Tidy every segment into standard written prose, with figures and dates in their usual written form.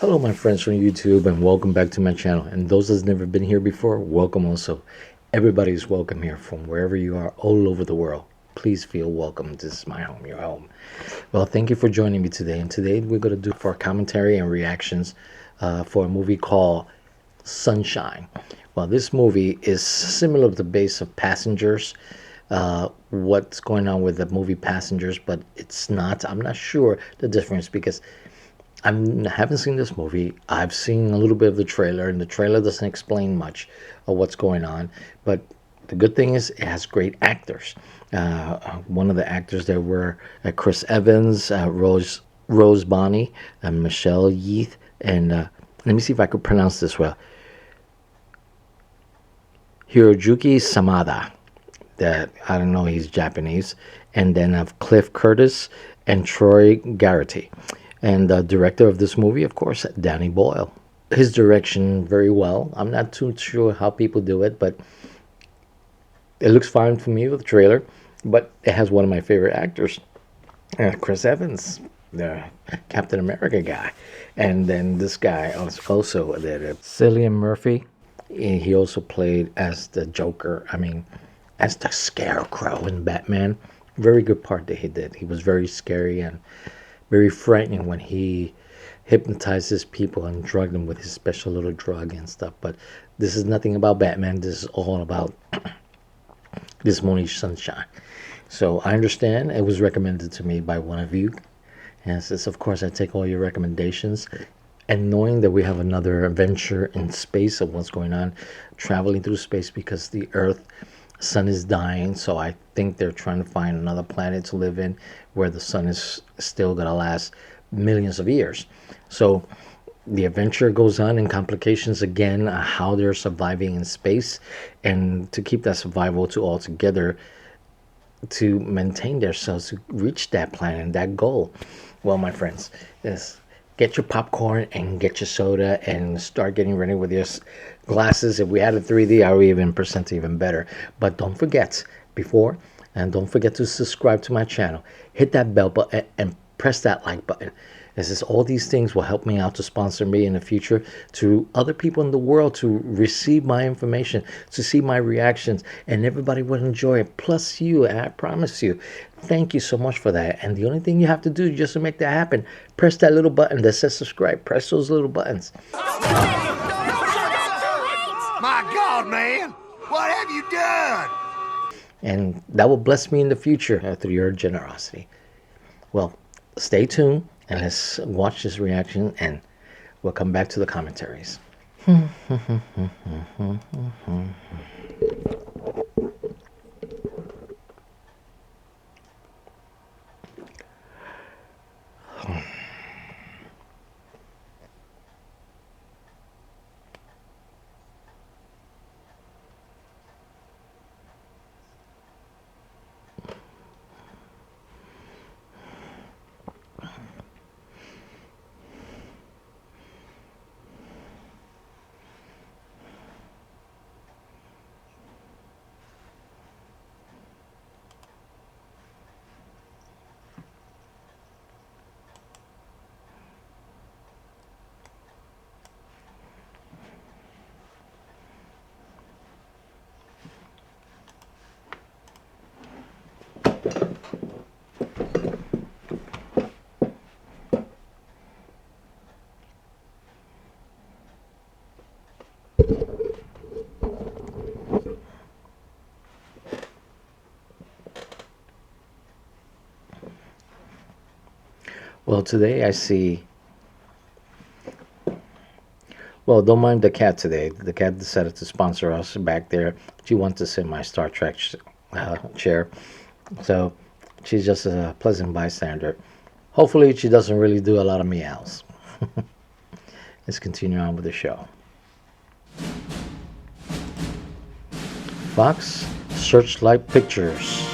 Hello my friends from YouTube and welcome back to my channel, and those that's never been here before, welcome also. Everybody's welcome here from wherever you are all over the world. Please feel welcome. This is my home, your home. Well, thank you for joining me today, and today we're going to do for commentary and reactions for a movie called Sunshine. Well, this movie is similar to the base of Passengers, what's going on with the movie Passengers, but it's not. I'm not sure the difference because I haven't seen this movie. I've seen a little bit of the trailer, and the trailer doesn't explain much of what's going on. But the good thing is it has great actors. One of the actors there were Chris Evans, Rose Bonney, Michelle Yeath, and let me see if I could pronounce this well. Hirojuki Samada. That I don't know, he's Japanese. And then I have Cliff Curtis and Troy Garrity. And the director of this movie, of course, Danny Boyle. His direction very well. I'm not too sure how people do it, but it looks fine for me with the trailer. But it has one of my favorite actors, Chris Evans, the Captain America guy. And then this guy also there, Cillian Murphy. He also played as the Joker. I mean, as the Scarecrow in Batman. Very good part that he did. He was very scary and very frightening when he hypnotizes people and drug them with his special little drug and stuff. But this is nothing about Batman. This is all about this movie, Sunshine. So I understand it was recommended to me by one of you. And since, of course, I take all your recommendations. And knowing that we have another adventure in space of what's going on, traveling through space because the Earth sun is dying, so I think they're trying to find another planet to live in where the sun is still going to last millions of years. So the adventure goes on, and complications again, how they're surviving in space, and to keep that survival to all together to maintain themselves to reach that planet and that goal. Well, my friends, yes, get your popcorn and get your soda and start getting ready with your glasses. If we had a 3D, I would even present even better. But don't forget don't forget to subscribe to my channel. Hit that bell button and press that like button. This is all these things will help me out to sponsor me in the future to other people in the world to receive my information, to see my reactions, and everybody would enjoy it. Plus you, I promise you. Thank you so much for that. And the only thing you have to do just to make that happen, press that little button that says subscribe. Press those little buttons. My God, man! What have you done? And that will bless me in the future through your generosity. Well, stay tuned and let's watch this reaction, and we'll come back to the commentaries. Well, today I see. Well, don't mind the cat today. The cat decided to sponsor us back there. She wants to sit in my Star Trek chair. So she's just a pleasant bystander. Hopefully she doesn't really do a lot of meows. Let's continue on with the show. Fox Searchlight Pictures.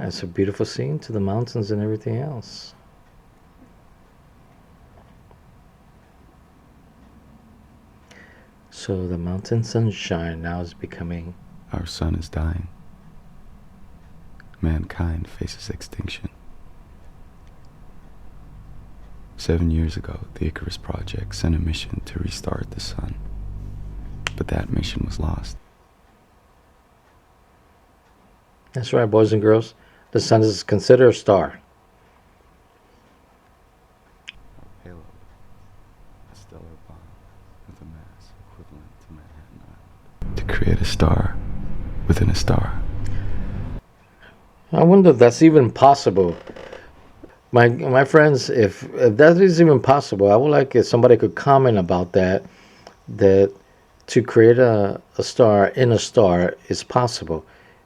It's a beautiful scene to the mountains and everything else. So the mountain sunshine now is becoming... Our sun is dying. mankind faces extinction. 7 years ago, the Icarus project sent a mission to restart the sun. But that mission was lost. That's right, boys and girls. The sun is considered a star. Halo, a stellar bond with a mass equivalent to Manhattan Island. To create a star within a star. I wonder if that's even possible. My friends, if that is even possible, I would like if somebody could comment about that. That to create a star in a star is possible,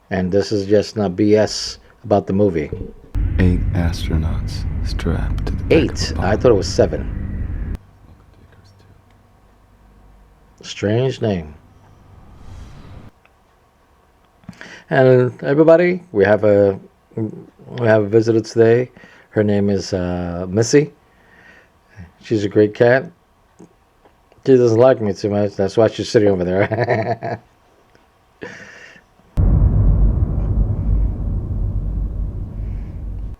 and this is just not BS about the movie. 8 astronauts strapped to the back of 8. a bomb. I thought it was 7. Welcome to Icarus II. Strange name. And everybody, we have a visitor today. Her name is Missy. She's a great cat. She doesn't like me too much. That's why she's sitting over there.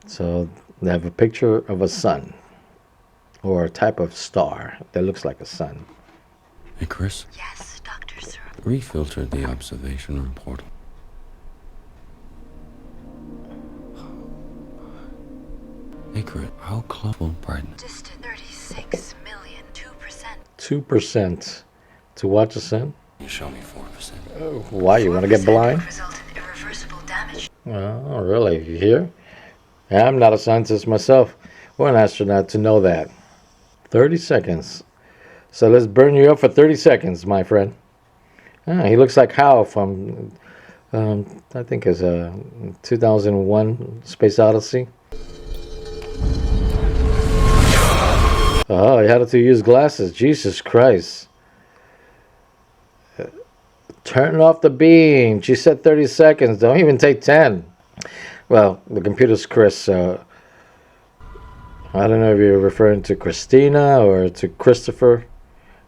So they have a picture of a sun, or a type of star that looks like a sun. Icarus, Yes, Dr. Sir. refilter the observation room portal. Icarus, how close will brighten? Distant 36 million, 2%. 2% to watch the sun. You show me 4%. Why, you want to get blind? Would result in irreversible damage. Oh, really? You hear? I'm not a scientist myself or an astronaut to know that. 30 seconds. So let's burn you up for 30 seconds, my friend. He looks like Hal from, I think it's 2001 Space Odyssey. Oh, he had to use glasses. Jesus Christ. Turn off the beam. She said 30 seconds. Don't even take 10. Well, the computer's Chris. I don't know if you're referring to Christina or to Christopher,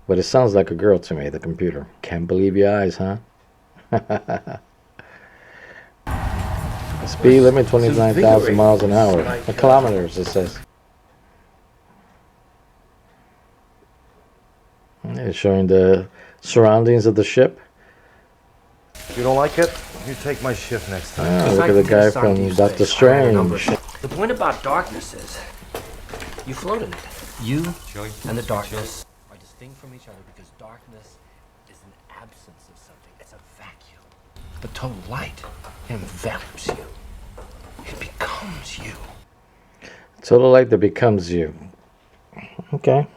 but it sounds like a girl to me, the computer. Can't believe your eyes, huh? Speed limit 29,000 miles an hour. Kilometers, it says. It's showing the surroundings of the ship. If you don't like it, you take my shift next time. Look at the guy from Doctor Strange. The point about darkness is you float in it. You and the darkness are distinct from each other because darkness is an absence of something. It's a vacuum. But total light envelops you. It becomes you. Total light that becomes you. Okay.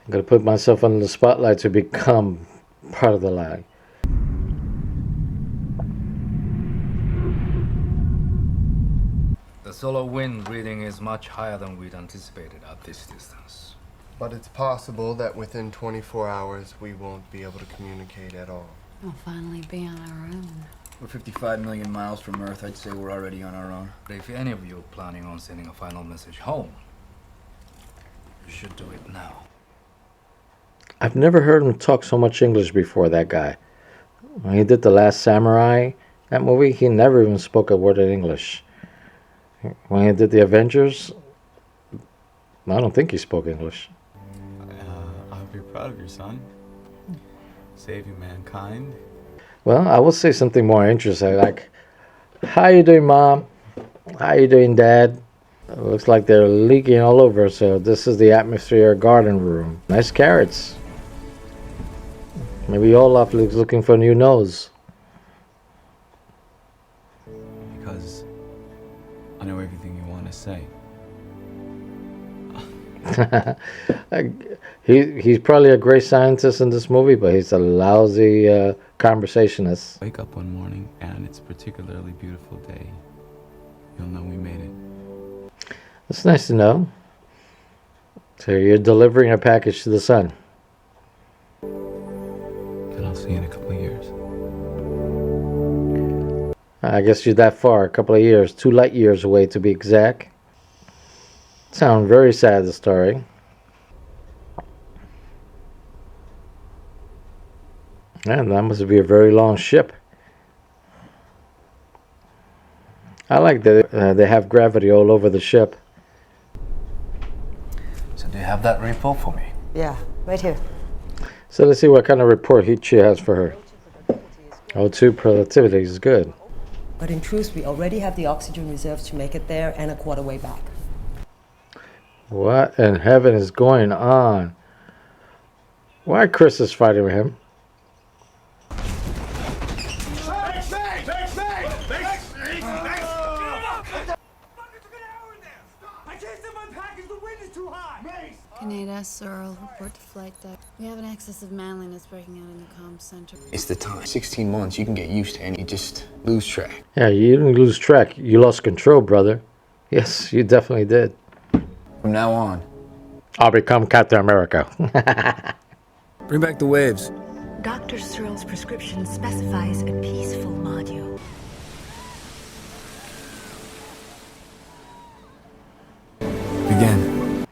I'm going to put myself under the spotlight to become part of the light. The solar wind reading is much higher than we'd anticipated at this distance. But it's possible that within 24 hours we won't be able to communicate at all. We'll finally be on our own. We're 55 million miles from Earth. I'd say we're already on our own. But if any of you are planning on sending a final message home, you should do it now. I've never heard him talk so much English before, that guy. When he did The Last Samurai, that movie, he never even spoke a word of English. When he did The Avengers, I don't think he spoke English. I hope you're proud of your son. Saving mankind. Well, I will say something more interesting, like, how you doing, Mom? How you doing, Dad? It looks like they're leaking all over, so this is the atmosphere garden room. Nice carrots. Maybe Olaf is looking for a new nose. Because I know everything you want to say. He's probably a great scientist in this movie, but he's a lousy conversationist. Wake up one morning and it's a particularly beautiful day. You'll know we made it. It's nice to know. So you're delivering a package to the sun. And I'll see you in a couple of years. I guess you're that far, a couple of years, 2 light years away to be exact. Sound very sad, the story. And that must be a very long ship. I like that they have gravity all over the ship. So do you have that repo for me? Yeah, right here. So let's see what kind of report she has for her. O2 productivity is good. But in truth, we already have the oxygen reserves to make it there and a quarter way back. What in heaven is going on? Why Chris is fighting with him? Canada, Searle, report to flight deck. We have an excess of manliness breaking out in the comm center. It's the time. 16 months, you can get used to, and you just lose track. Yeah, you didn't lose track. You lost control, brother. Yes, you definitely did. From now on, I'll become Captain America. bring back the waves. Dr. Searle's prescription specifies a peaceful module. Begin.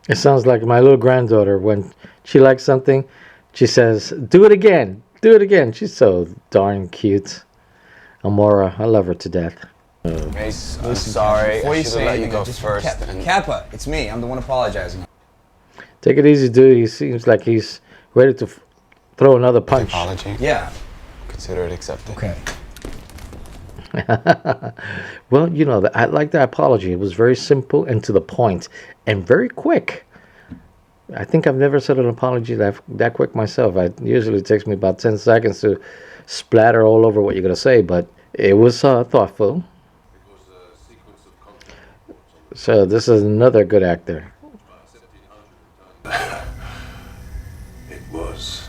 It sounds like my little granddaughter. When she likes something, she says, "Do it again. Do it again." She's so darn cute. Amora, I love her to death. Mace, I'm sorry. Before I you should say have let you anything, go just first. And Kappa, it's me. I'm the one apologizing. Take it easy, dude. He seems like he's ready to throw another punch. apology. Yeah. Consider it accepted. Okay. Well, you know, I like the apology. It was very simple and to the point and very quick. I think I've never said an apology that quick myself. Usually it takes me about 10 seconds to splatter all over what you're going to say, but it was thoughtful. So this is another good actor. It was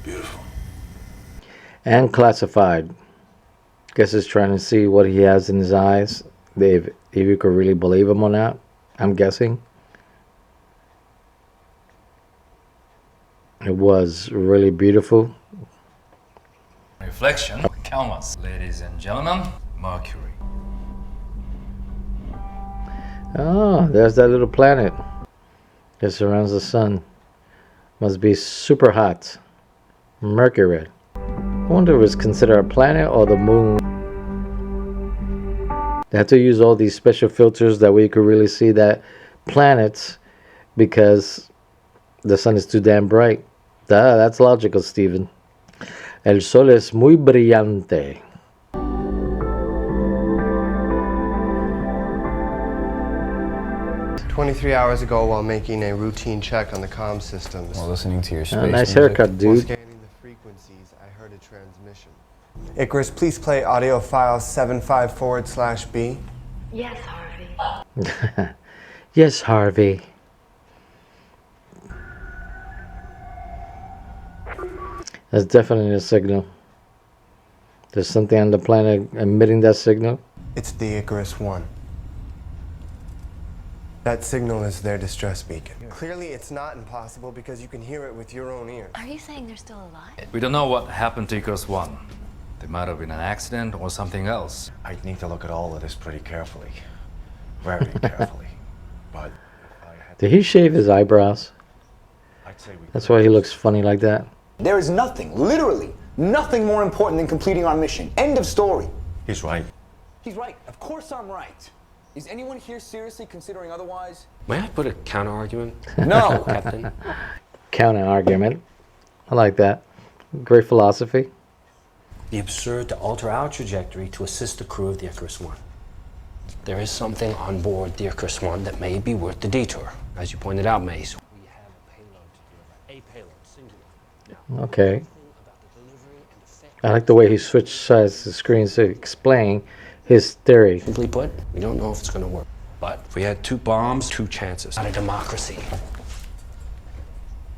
beautiful. And classified. Guess he's trying to see what he has in his eyes. If you could really believe him or not, I'm guessing. It was really beautiful. Reflection. Calmas. Ladies and gentlemen, Mercury. Oh, there's that little planet that surrounds the sun. Must be super hot. Mercury. I wonder if it's considered a planet or the moon. They have to use all these special filters that way you could really see that planet because the sun is too damn bright. That's logical, Steven. El sol es muy brillante. "23 hours ago, while making a routine check on the comm systems, While listening to your space Nice music. haircut, while dude. scanning the frequencies, I heard a transmission. Icarus, please play audio file 75/B. Yes, Harvey. Yes, Harvey. That's definitely a signal. There's something on the planet emitting that signal. It's the Icarus I. That signal is their distress beacon. Clearly, it's not impossible because you can hear it with your own ears. Are you saying they're still alive? We don't know what happened to Icarus I. There might have been an accident or something else. I'd need to look at all of this pretty carefully. Very carefully. But if I had Did he shave his eyebrows? I'd say we That's why he looks funny like that. There is nothing, literally, nothing more important than completing our mission. End of story. He's right. He's right. Of course I'm right. Is anyone here seriously considering otherwise? May I put a counter argument? No. Captain? Counter argument. I like that. Great philosophy. Be absurd to alter our trajectory to assist the crew of the Icarus I. There is something on board the Icarus I that may be worth the detour. As you pointed out, Mace, we have a payload to deliver. A payload, singular. Okay. I like the way he switched sides to the screens to explain his theory. Simply put, we don't know if it's going to work. But if we had 2 bombs, 2 chances. Not a democracy.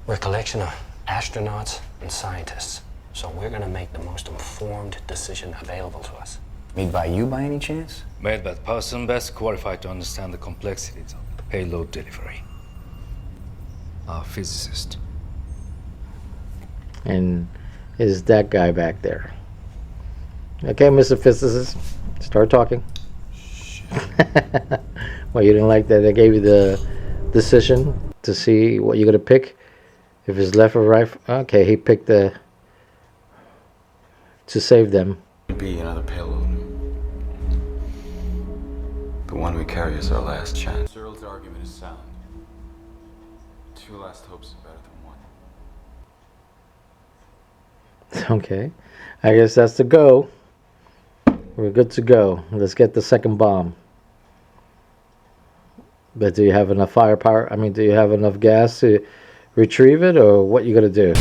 We're a collection of astronauts and scientists. So we're going to make the most informed decision available to us. Made by you by any chance? Made by the person best qualified to understand the complexities of payload delivery. Our physicist. And is that guy back there? Okay, Mr. Physicist, start talking. Well, you didn't like that they gave you the decision to see what you're going to pick? If it's left or right? Okay, he picked the... to save them. Be another payload. The one we carry is our last chance. Cyril's argument is sound. 2 last hopes is better than 1. Okay, I guess that's the go. We're good to go. Let's get the second bomb. But do you have enough firepower? I mean, do you have enough gas to retrieve it, or what you gonna do?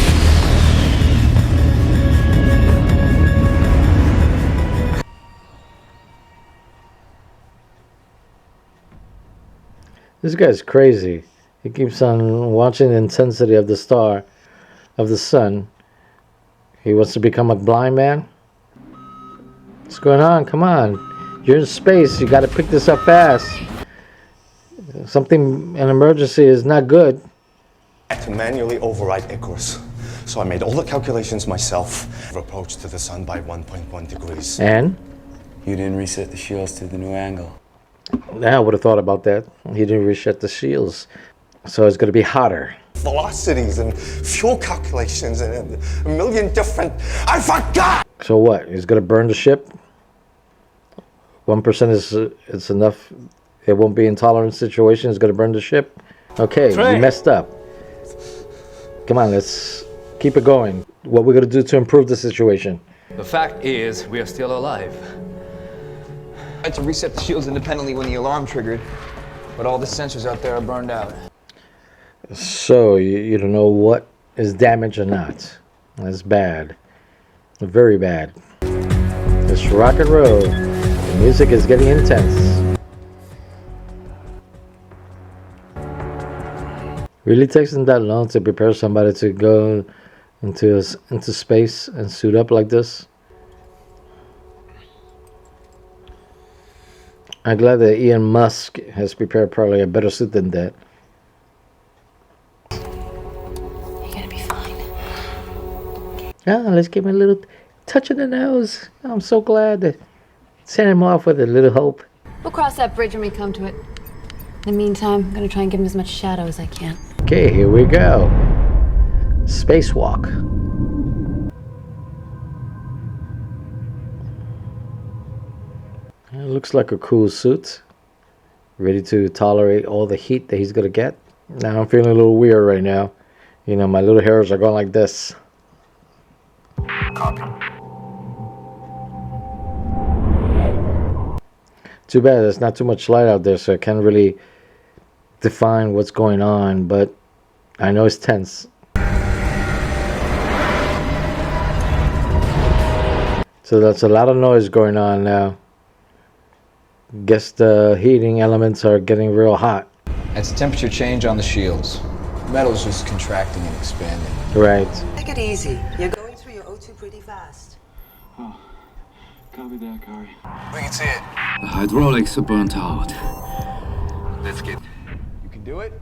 This guy's crazy. He keeps on watching the intensity of the star, of the sun. He wants to become a blind man? What's going on? Come on. You're in space. You got to pick this up fast. Something, an emergency is not good. I had to manually override Icarus. So I made all the calculations myself. Approach to the sun by 1.1 degrees. And? You didn't reset the shields to the new angle. I would have thought about that. He didn't reset the shields. So it's going to be hotter. Velocities and fuel calculations and a million different... I forgot! So what? He's going to burn the ship? 1% is it's enough. It won't be intolerant situation. It's going to burn the ship. Okay, you messed up. Come on, let's keep it going. What we're going to do to improve the situation. The fact is, we are still alive. I had to reset the shields independently when the alarm triggered, but all the sensors out there are burned out. So, you don't know what is damaged or not. That's bad. Very bad. Let's rock and roll. The music is getting intense. Really takes them that long to prepare somebody to go into space and suit up like this? I'm glad that Elon Musk has prepared probably a better suit than that. You're gonna be fine. Let's give him a little touch of the nose. I'm so glad to send him off with a little hope. We'll cross that bridge when we come to it. In the meantime, I'm gonna try and give him as much shadow as I can. Okay, here we go. Spacewalk. It looks like a cool suit. Ready to tolerate all the heat that he's gonna get. Now I'm feeling a little weird right now. You know, my little hairs are going like this. Copy. Too bad there's not too much light out there, so I can't really define what's going on, but I know it's tense. So that's a lot of noise going on now. Guess the heating elements are getting real hot. That's a temperature change on the shields. Metal's just contracting and expanding. Right. Take it easy. You're going through your O2 pretty fast. Oh, copy that, Kari. We can see it. The hydraulics are burnt out. Let's get... You can do it?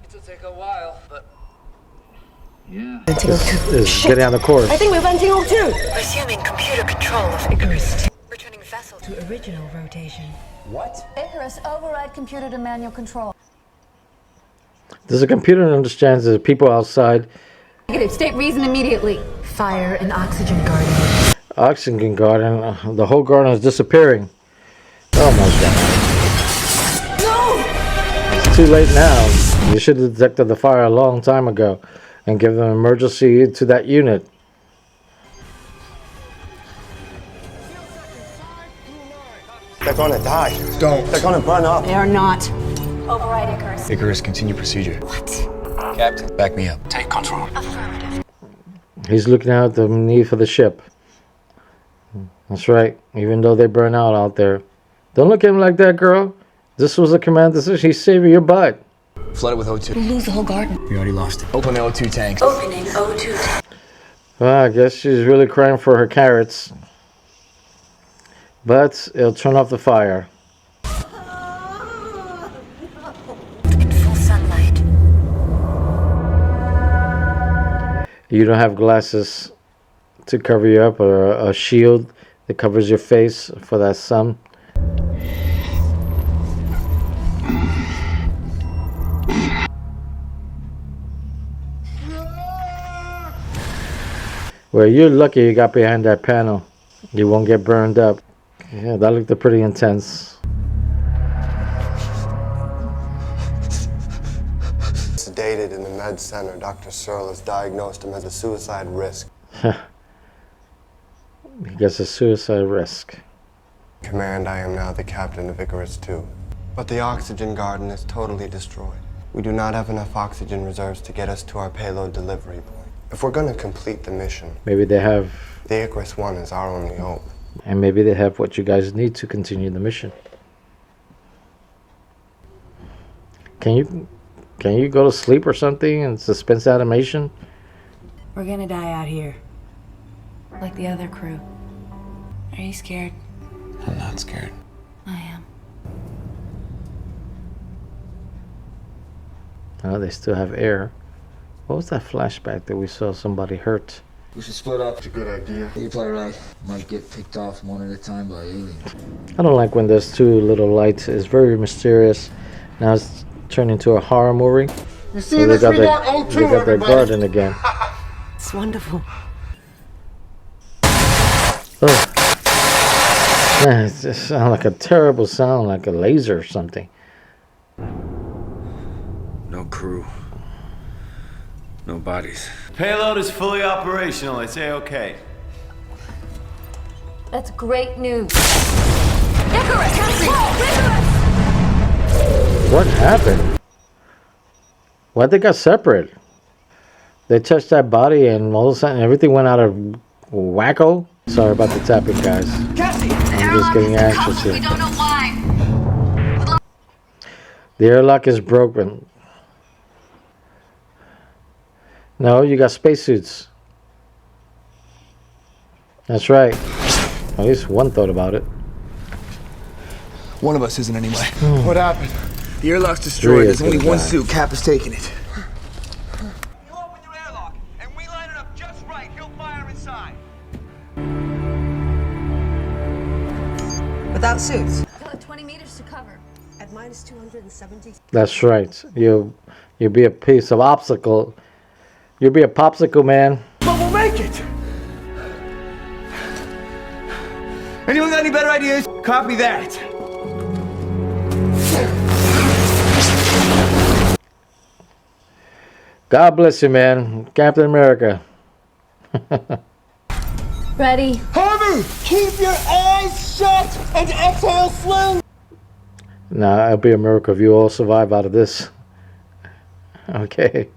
It'll take a while, but... Yeah. It's getting on the course. I think we're venting O2. Resuming computer control of Icarus. Returning vessel to original rotation. What? Icarus, override computer to manual control. Does the computer understand there's people outside? Negative. State reason immediately. Fire and oxygen garden. Oxygen garden. The whole garden is disappearing. Oh my god. No! It's too late now. You should have detected the fire a long time ago and give them emergency to that unit. They're gonna die. Don't. They're gonna burn up. They are not. Override Icarus. Icarus, continue procedure. What? Captain, back me up. Take control. Affirmative. He's looking out the need for the ship. That's right. Even though they burn out there. Don't look at him like that, girl. This was a command decision. He's saving your butt. Flood it with O2. We'll lose the whole garden. We already lost it. Open the O2 tanks. Opening O2 tank. Well, I guess she's really crying for her carrots. But it'll turn off the fire. In full sunlight. You don't have glasses to cover you up, or a shield that covers your face for that sun. Well, you're lucky you got behind that panel. You won't get burned up. Yeah, that looked pretty intense. sedated in the med center. Dr. Searle has diagnosed him as a suicide risk. He gets a suicide risk. Command, I am now the captain of Icarus II. But the oxygen garden is totally destroyed. We do not have enough oxygen reserves to get us to our payload delivery point. If we're going to complete the mission, Maybe they have, the Icarus I is our only hope. and maybe they have what you guys need to continue the mission. Can you go to sleep or something in suspense animation? We're gonna die out here. Like the other crew. Are you scared? I'm not scared. I am. Oh, they still have air. What was that flashback that we saw somebody hurt? We should split up. It's a good idea. You're probably right. Might get picked off one at a time by aliens. I don't like when there's too little light. It's very mysterious. Now it's turned into a horror movie. You see this? We got O2, they got their everybody. garden again. It's wonderful. Oh. Man, it just sounds like a terrible sound, like a laser or something. No crew. No bodies. Payload is fully operational. It's A-okay. That's great news. Icarus! Icarus! What happened? Why they got separate? They touched that body and all of a sudden everything went out of wacko? Sorry about the tapping, guys. I'm just getting anxious here. We don't know why. The airlock is broken. No, you got spacesuits. That's right. At least one thought about it. One of us isn't anyway. What happened? The airlock's destroyed. There's only one guy. suit. Cap is taking it. You open your airlock, and we line it up just right. He'll fire inside. Without suits. Still have 20 meters to cover. At minus 270. That's right. You'll be a piece of obstacle. You'll be a popsicle, man. But we'll make it! Anyone got any better ideas? Copy that. God bless you, man. Captain America. Ready? Harvey, keep your eyes shut and exhale slow. Nah, it'll be a miracle if you all survive out of this. Okay.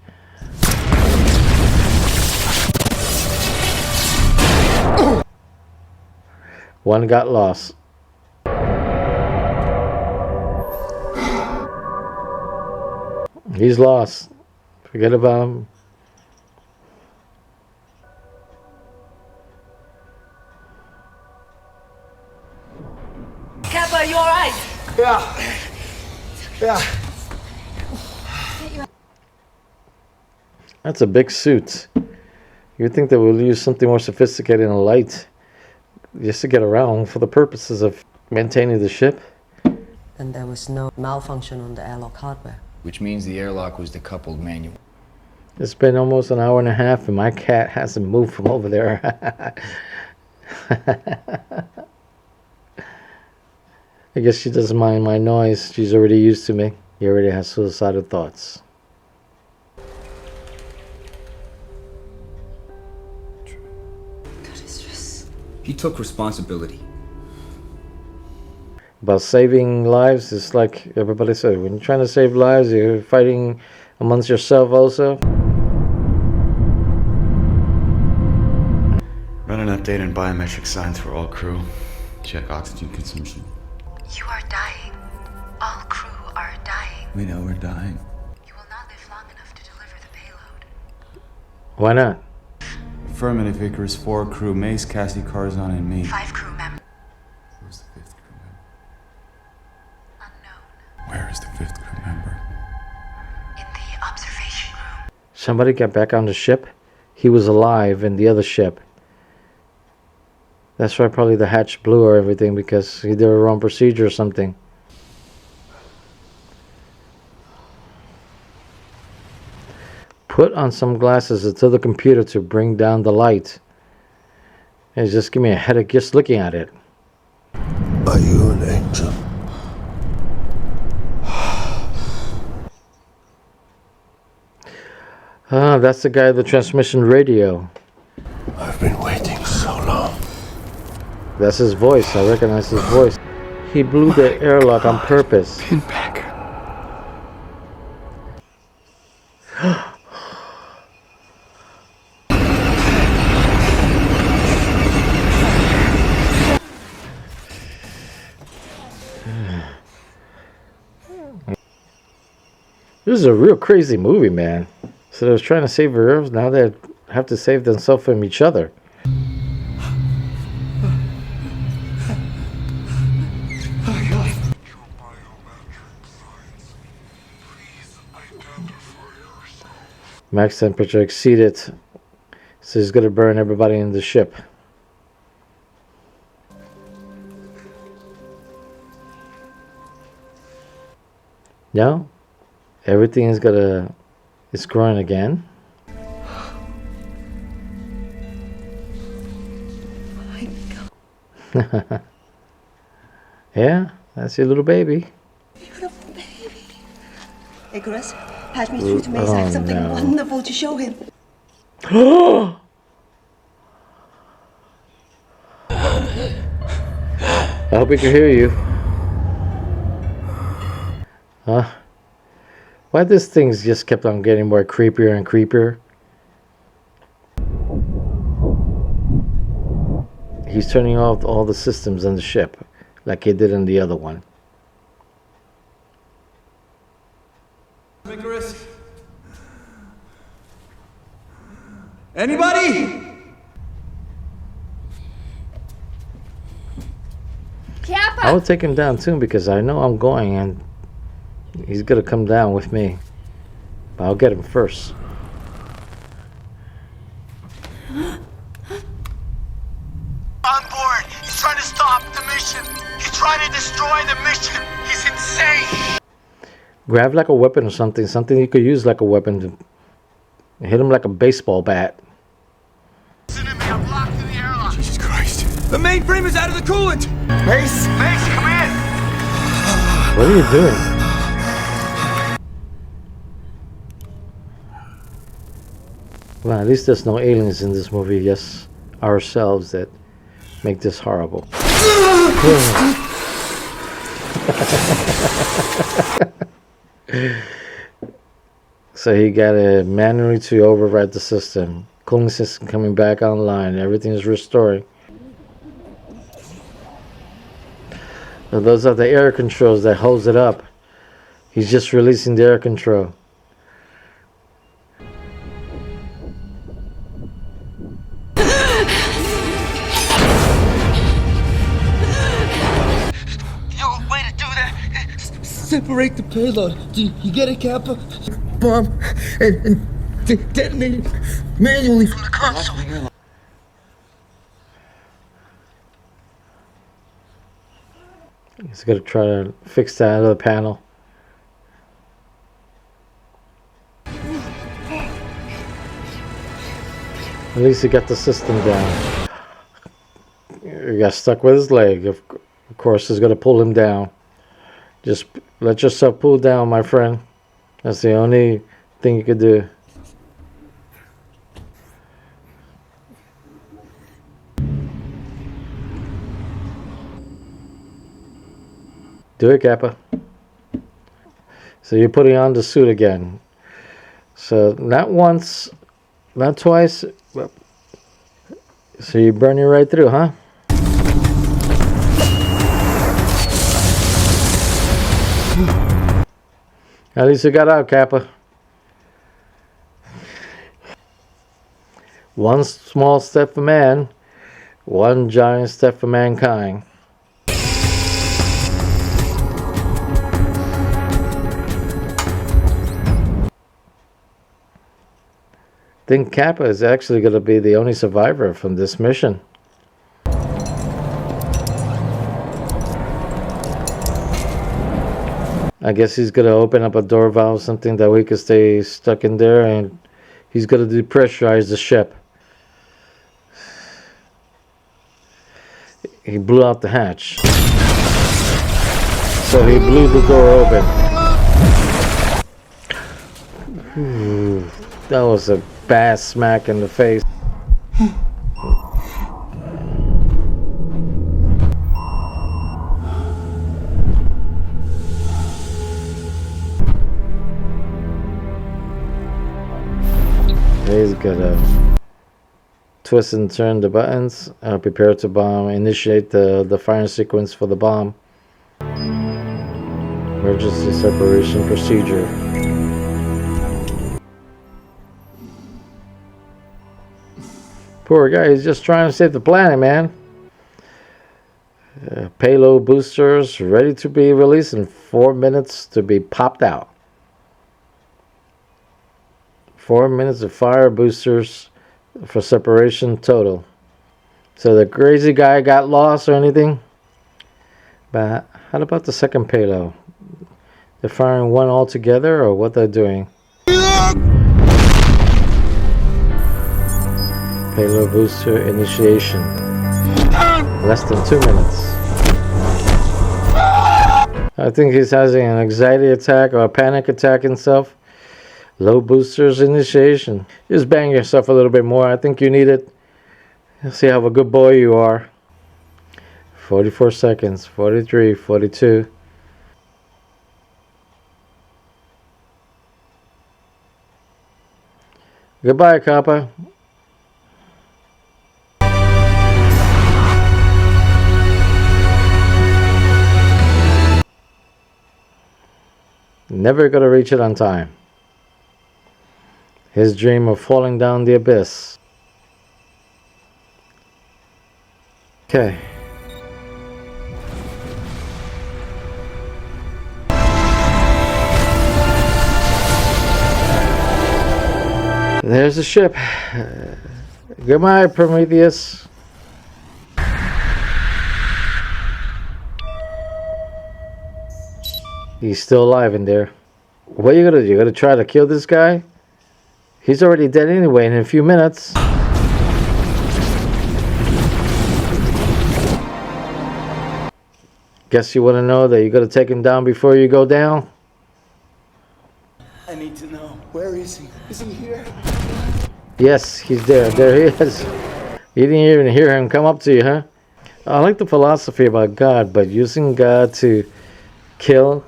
One got lost. He's lost. Forget about him. Kappa, are you alright? Yeah. Yeah. That's a big suit. You'd think they would use something more sophisticated and light just to get around for the purposes of maintaining the ship. And there was no malfunction on the airlock hardware. Which means the airlock was decoupled manual. It's been almost an hour and a half and my cat hasn't moved from over there. I guess she doesn't mind my noise. She's already used to me. He already has suicidal thoughts. He took responsibility. About saving lives, it's like everybody said, when you're trying to save lives, you're fighting amongst yourself also. Run an update on biometric signs for all crew. Check oxygen consumption. You are dying. All crew are dying. We know we're dying. You will not live long enough to deliver the payload. Why not? Affirmative, Icarus 4 crew, Mace, Cassie, Carzon, and me. 5 crew members. Who's the 5th crew member? Unknown. Where is the 5th crew member? In the observation room. Somebody got back on the ship. He was alive in the other ship. That's why probably the hatch blew or everything because he did a wrong procedure or something. Put on some glasses until the computer to bring down the light. It's just give me a headache just looking at it. Are you an angel? Ah, that's the guy with the transmission radio. I've been waiting so long. That's his voice. I recognize his voice. He blew the airlock on purpose. Pinback. This is a real crazy movie, man. So they was trying to save the Earth. Now they have to save themselves from each other. Max temperature exceeded, so he's gonna burn everybody in the ship. No, everything is it's growing again. Yeah, that's your little baby. Beautiful baby. Icarus, patch me through to Mace. I have something wonderful to show him. I hope he can hear you. Huh? Why this thing's just kept on getting more creepier and creepier? He's turning off all the systems on the ship, like he did in the other one. Icarus? Anybody? I will take him down soon because I know I'm going and he's gonna come down with me. But I'll get him first. On board! He's trying to stop the mission! He's trying to destroy the mission! He's insane! Grab like a weapon or something. Something you could use like a weapon to hit him like a baseball bat. Listen to me, I'm locked in the airlock! Jesus Christ. The mainframe is out of the coolant! Mace! Mace, come in! What are you doing? Well, at least there's no aliens in this movie. Yes, ourselves that make this horrible. So he got to manually to override the system. Cooling system coming back online. Everything is restoring. So those are the air controls that holds it up. He's just releasing the air control. Separate the payload. Do you get it, Kappa? Bomb and detonate it manually from the console. He's gonna try to fix that other panel. At least he got the system down. He got stuck with his leg. Of course, he's gonna pull him down. Just let yourself pull down, my friend. That's the only thing you could do. Do it, Kappa. So you're putting on the suit again. So not once, not twice. So you're burning right through, huh? At least you got out, Kappa. One small step for man, one giant step for mankind. I think Kappa is actually going to be the only survivor from this mission. I guess he's going to open up a door valve, something that we could stay stuck in there, and he's going to depressurize the ship. He blew out the hatch. So he blew the door open. Ooh. That was a bad smack in the face. He's gonna twist and turn the buttons. Prepare to bomb. Initiate the firing sequence for the bomb. Emergency separation procedure. Poor guy, he's just trying to save the planet, man. Payload boosters ready to be released in 4 minutes to be popped out. 4 minutes of fire boosters for separation total. So the crazy guy got lost or anything? But how about the second payload? They're firing one all together, or what they're doing? Payload booster initiation. Less than 2 minutes. I think he's having an anxiety attack or a panic attack himself. Low boosters initiation. Just bang yourself a little bit more. I think you need it. See how a good boy you are. 44 seconds. 43, 42. Goodbye, Kappa. Never gonna reach it on time. His dream of falling down the abyss. Okay. There's the ship. Goodbye, Prometheus. He's still alive in there. What are you gonna do? You gonna try to kill this guy? He's already dead anyway in a few minutes. Guess you want to know that you got to take him down before you go down? I need to know. Where is he? Is he here? Yes, he's there. There he is. You didn't even hear him come up to you, huh? I like the philosophy about God, but using God to kill,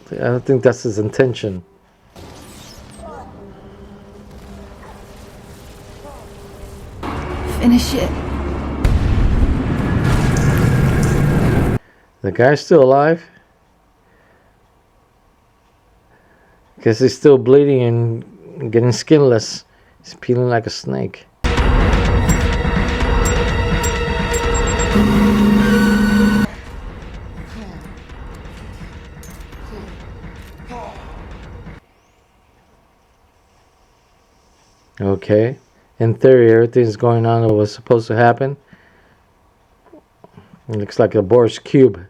I don't think that's his intention. Finish it. The guy's still alive? Guess he's still bleeding and getting skinless. He's peeling like a snake. Okay. In theory, everything's going on that was supposed to happen. It looks like a Boris cube.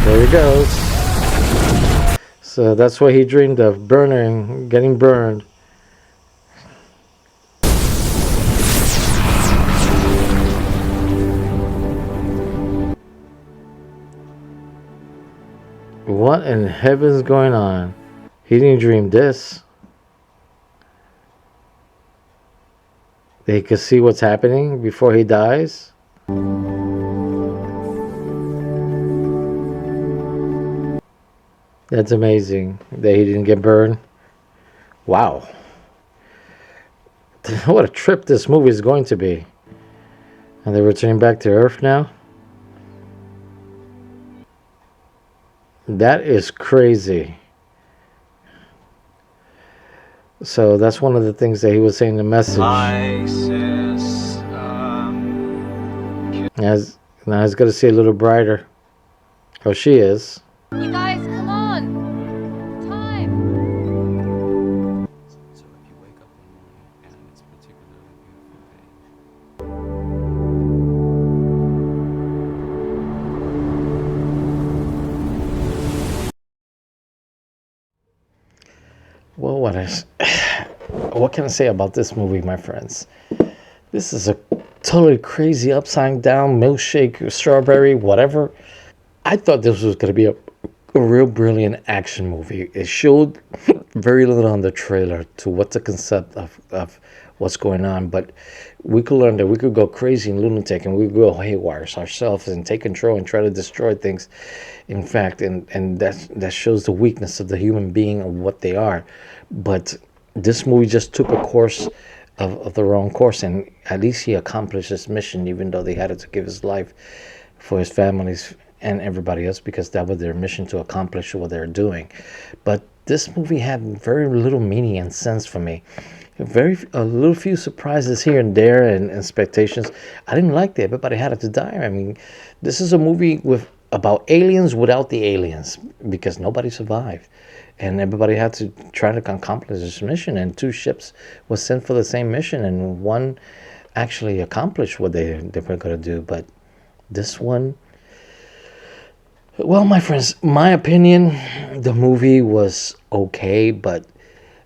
There he goes. So that's what he dreamed of, burning, getting burned. What in heaven's going on? He didn't dream this. That he could see what's happening before he dies. That's amazing that he didn't get burned. Wow. What a trip this movie is going to be. And they're returning back to Earth now. That is crazy. So that's one of the things that he was saying in the message. Hi, sis. Now he's got to see a little brighter. Oh, she is. You guys, come on! Time! So if you wake up one morning and it's a particularly beautiful day, Well, what can I say about this movie, my friends? This is a totally crazy, upside down, milkshake, strawberry, whatever. I thought this was going to be a real brilliant action movie. It showed very little on the trailer to what's the concept of what's going on, but we could learn that we could go crazy and lunatic and we could go haywire ourselves and take control and try to destroy things. In fact, and that shows the weakness of the human being and what they are. But this movie just took a course of the wrong course, and at least he accomplished his mission, even though they had to give his life for his families and everybody else, because that was their mission, to accomplish what they're doing. But this movie had very little meaning and sense for me. A little few surprises here and there, and expectations. I didn't like that everybody had to die. I mean, this is a movie about aliens without the aliens, because nobody survived, and everybody had to try to accomplish this mission. And 2 ships were sent for the same mission, and one actually accomplished what they were going to do. But this one, well, my friends, my opinion, the movie was okay, but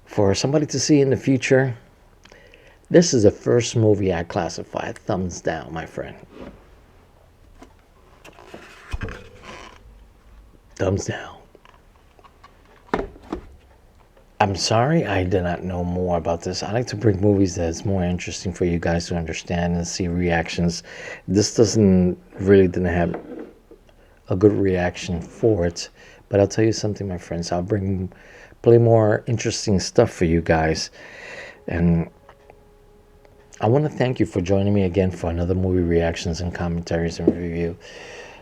for somebody to see in the future, this is the first movie I classify thumbs down, my friend. Thumbs down. I'm sorry I did not know more about this. I like to bring movies that's more interesting for you guys to understand and see reactions. This didn't have a good reaction for it, but I'll tell you something, my friends. I'll play more interesting stuff for you guys, and I want to thank you for joining me again for another movie reactions and commentaries and review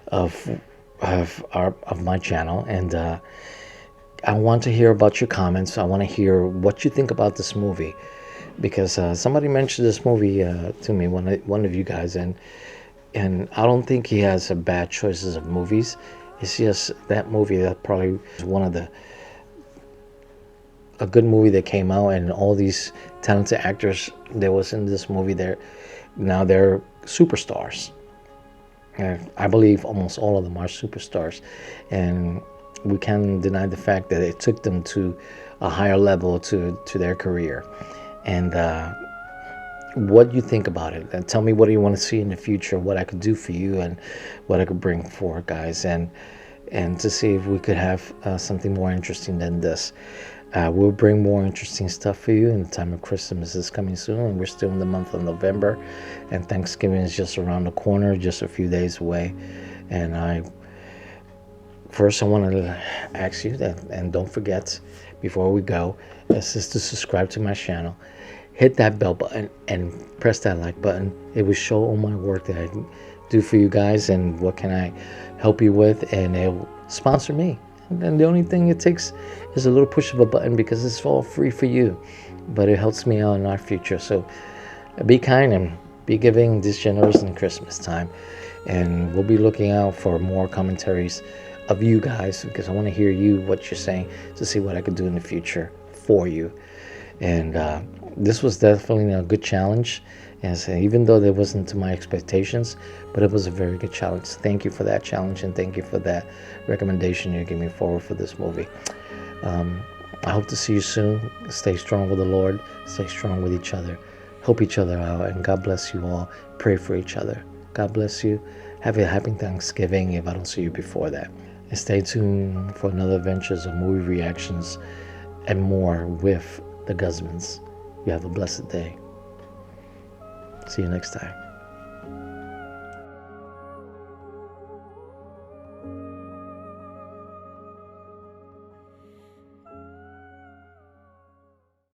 of my channel. And I want to hear about your comments. I want to hear what you think about this movie, because somebody mentioned this movie to me, one of you guys, and I don't think he has a bad choices of movies. It's just that movie that probably was one of a good movie that came out, and all these talented actors that was in this movie, they're superstars. I believe almost all of them are superstars, and we can't deny the fact that it took them to a higher level to their career. And what you think about it, and tell me what do you want to see in the future, what I could do for you, and what I could bring forward, guys, and to see if we could have something more interesting than this. We'll bring more interesting stuff for you. And the time of Christmas is coming soon, and we're still in the month of November, and Thanksgiving is just around the corner, just a few days away. And I want to ask you that, and don't forget, before we go, is to subscribe to my channel, hit that bell button, and press that like button. It will show all my work that I do for you guys, and what can I help you with, and it will sponsor me. And the only thing it takes is a little push of a button, because it's all free for you, but it helps me out in our future. So be kind and be giving this generous in Christmas time, and we'll be looking out for more commentaries of you guys, because I want to hear what you're saying, to see what I could do in the future for you. And this was definitely a good challenge, and so even though it wasn't to my expectations, but it was a very good challenge. Thank you for that challenge, and thank you for that recommendation you gave me forward for this movie. I hope to see you soon. Stay strong with the Lord. Stay strong with each other. Help each other out, and God bless you all. Pray for each other. God bless you. Have a happy Thanksgiving if I don't see you before that. And stay tuned for another adventures of movie reactions and more with the Guzmans. You have a blessed day. See you next time.